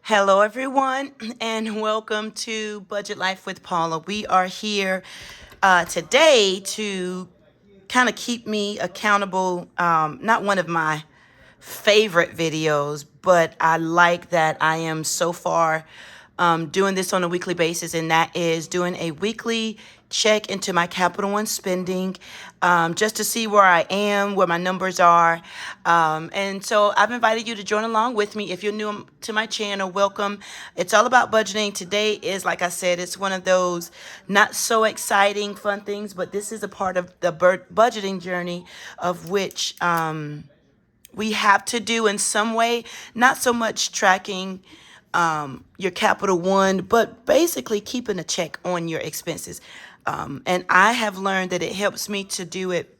Hello, everyone, and welcome to Budget Life with Paula. We are here today to kind of keep me accountable. Not one of my favorite videos, but I like that I am so far doing this on a weekly basis, and that is doing a weekly check into my Capital One spending just to see where I am, where my numbers are. And so I've invited you to join along with me. If you're new to my channel, welcome. It's all about budgeting. Today is, like I said, it's one of those not so exciting, fun things, but this is a part of the budgeting journey of which we have to do in some way, not so much tracking your Capital One, but basically keeping a check on your expenses. And I have learned that it helps me to do it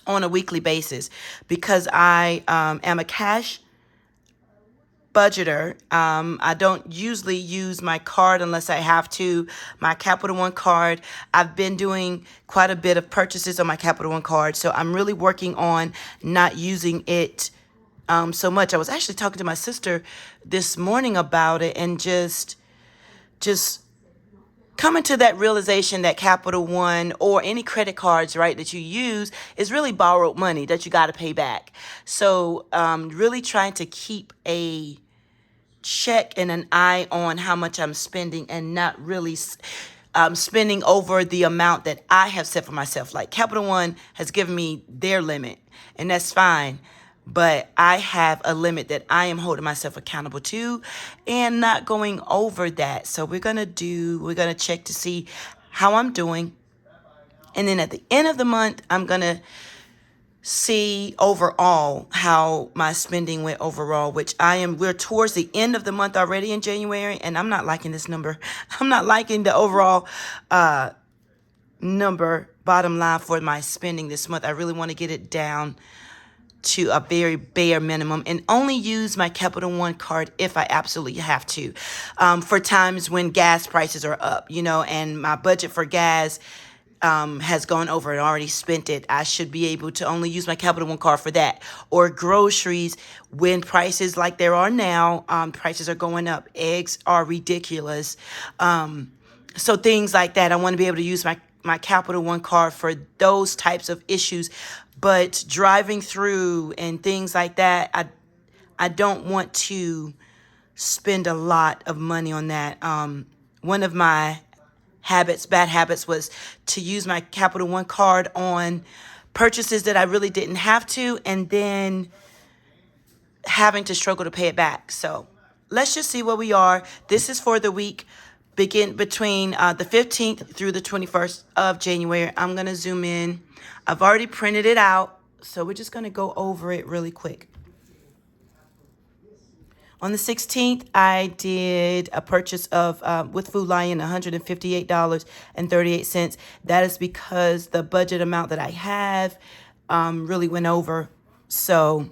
on a weekly basis because I am a cash budgeter. I don't usually use my card unless I have to. My Capital One card, I've been doing quite a bit of purchases on my Capital One card, so I'm really working on not using it so much. I was actually talking to my sister this morning about it and just coming to that realization that Capital One or any credit cards, right, that you use is really borrowed money that you got to pay back. So really trying to keep a check and an eye on how much I'm spending and not really spending over the amount that I have set for myself. Like Capital One has given me their limit, and that's fine. But I have a limit that I am holding myself accountable to and not going over that. So we're going to check to see how I'm doing. And then at the end of the month, I'm going to see overall how my spending went overall, which we're towards the end of the month already in January, and I'm not liking this number. I'm not liking the overall number bottom line for my spending this month. I really want to get it down to a very bare minimum and only use my Capital One card if I absolutely have to. For times when gas prices are up, and my budget for gas has gone over and already spent it. I should be able to only use my Capital One card for that. Or groceries, when prices like there are now, prices are going up. Eggs are ridiculous. So things like that, I want to be able to use my Capital One card for those types of issues. But driving through and things like that, I don't want to spend a lot of money on that. One of my bad habits, was to use my Capital One card on purchases that I really didn't have to, and then having to struggle to pay it back. So let's just see where we are. This is for the week between the 15th through the 21st of January. I'm going to zoom in. I've already printed it out, so we're just going to go over it really quick. On the 16th, I did a purchase of, with Food Lion, $158.38. That is because the budget amount that I have really went over. So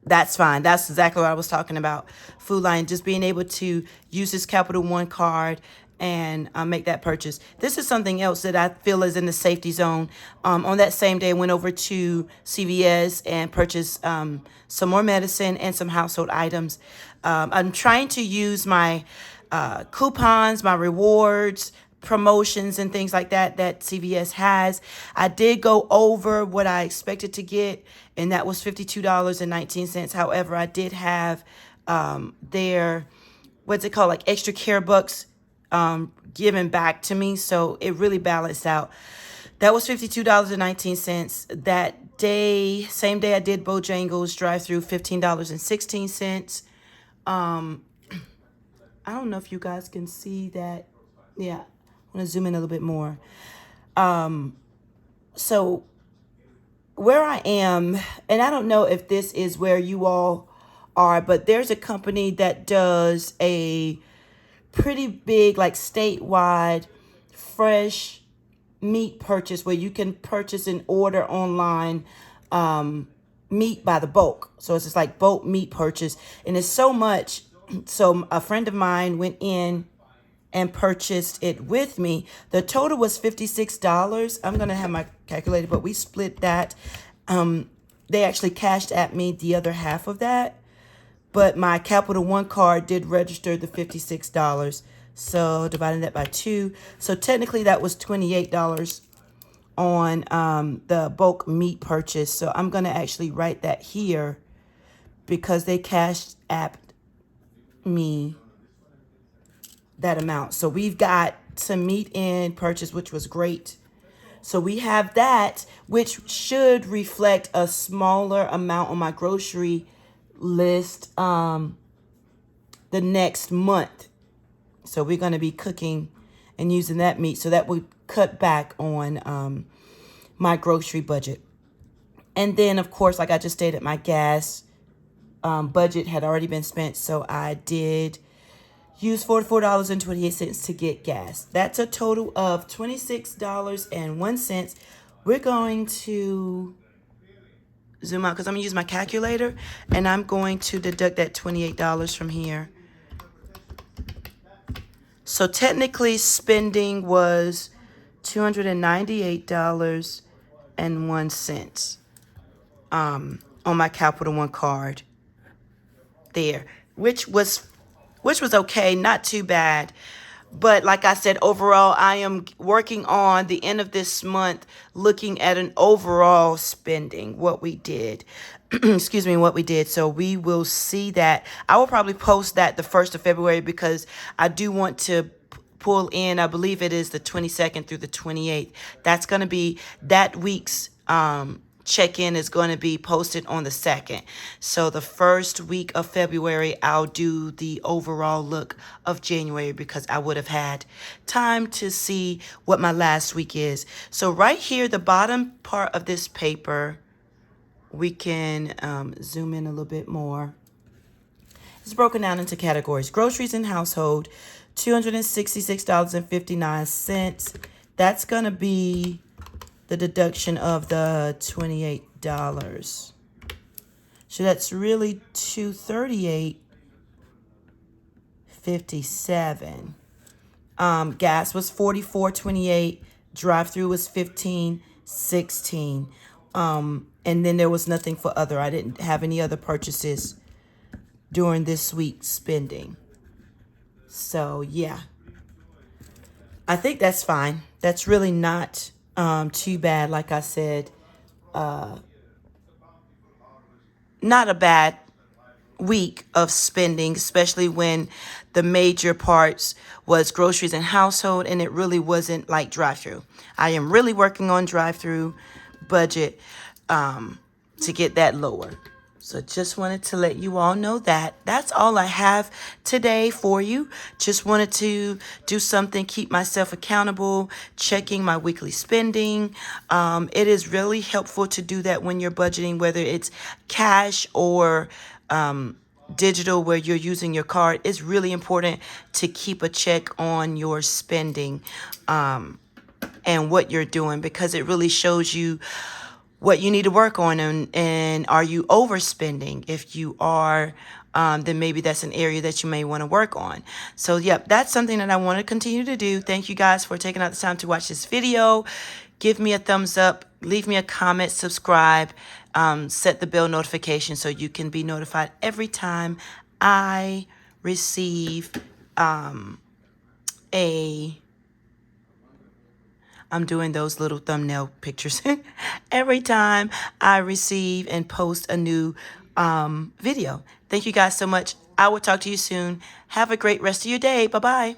that's fine. That's exactly what I was talking about. Food Lion, just being able to use this Capital One card and make that purchase. This is something else that I feel is in the safety zone. On that same day, I went over to CVS and purchased some more medicine and some household items. I'm trying to use my coupons, my rewards, promotions and things like that CVS has. I did go over what I expected to get, and that was $52.19. However, I did have their, what's it called, like extra care bucks given back to me, so it really balanced out. That was $52.19. That day, same day, I did Bojangles drive-through, $15.16. I don't know if you guys can see that. Yeah, I'm gonna zoom in a little bit more. So where I am, and I don't know if this is where you all are, but there's a company that does a pretty big, like statewide fresh meat purchase where you can purchase and order online meat by the bulk. So it's just like bulk meat purchase, and it's so much. So a friend of mine went in and purchased it with me. The total was $56. I'm gonna have my calculator, but we split that. They actually cashed at me the other half of that. but my Capital One card did register the $56. So dividing that by 2. So technically that was $28 on the bulk meat purchase. So I'm going to actually write that here because they cashed apped me that amount. So we've got some meat in purchase, which was great. So we have that, which should reflect a smaller amount on my grocery list the next month. So we're going to be cooking and using that meat. So that would cut back on my grocery budget. And then, of course, like I just stated, my gas budget had already been spent. So I did use $44.28 to get gas. That's a total of $26.01. We're going to zoom out because I'm going to use my calculator. And I'm going to deduct that $28 from here. So technically spending was $298.01 on my Capital One card there, which was okay, not too bad. But like I said, overall, I am working on the end of this month, looking at an overall spending, what we did. Excuse me, what we did. So we will see that. I will probably post that the 1st of February because I do want to pull in, I believe it is the 22nd through the 28th. That's going to be that week's check-in is going to be posted on the 2nd. So the first week of February, I'll do the overall look of January because I would have had time to see what my last week is. So right here, the bottom part of this paper, we can zoom in a little bit more. It's broken down into categories. Groceries and household, $266.59. That's going to be the deduction of the $28. So that's really $238.57. Gas was $44.28. Drive-through was $15.16. And then there was nothing for other. I didn't have any other purchases during this week's spending. So yeah, I think that's fine. That's really not too bad. Like I said, not a bad week of spending, especially when the major parts was groceries and household, and it really wasn't like drive-through. I am really working on drive-through budget to get that lower. So just wanted to let you all know that. That's all I have today for you. Just wanted to do something, keep myself accountable, checking my weekly spending. It is really helpful to do that when you're budgeting, whether it's cash or digital where you're using your card. It's really important to keep a check on your spending and what you're doing because it really shows you what you need to work on and are you overspending? If you are, then maybe that's an area that you may want to work on. So, yep, that's something that I want to continue to do. Thank you guys for taking out the time to watch this video. Give me a thumbs up, leave me a comment, subscribe, set the bell notification so you can be notified every time I receive I'm doing those little thumbnail pictures every time I receive and post a new video. Thank you guys so much. I will talk to you soon. Have a great rest of your day. Bye-bye.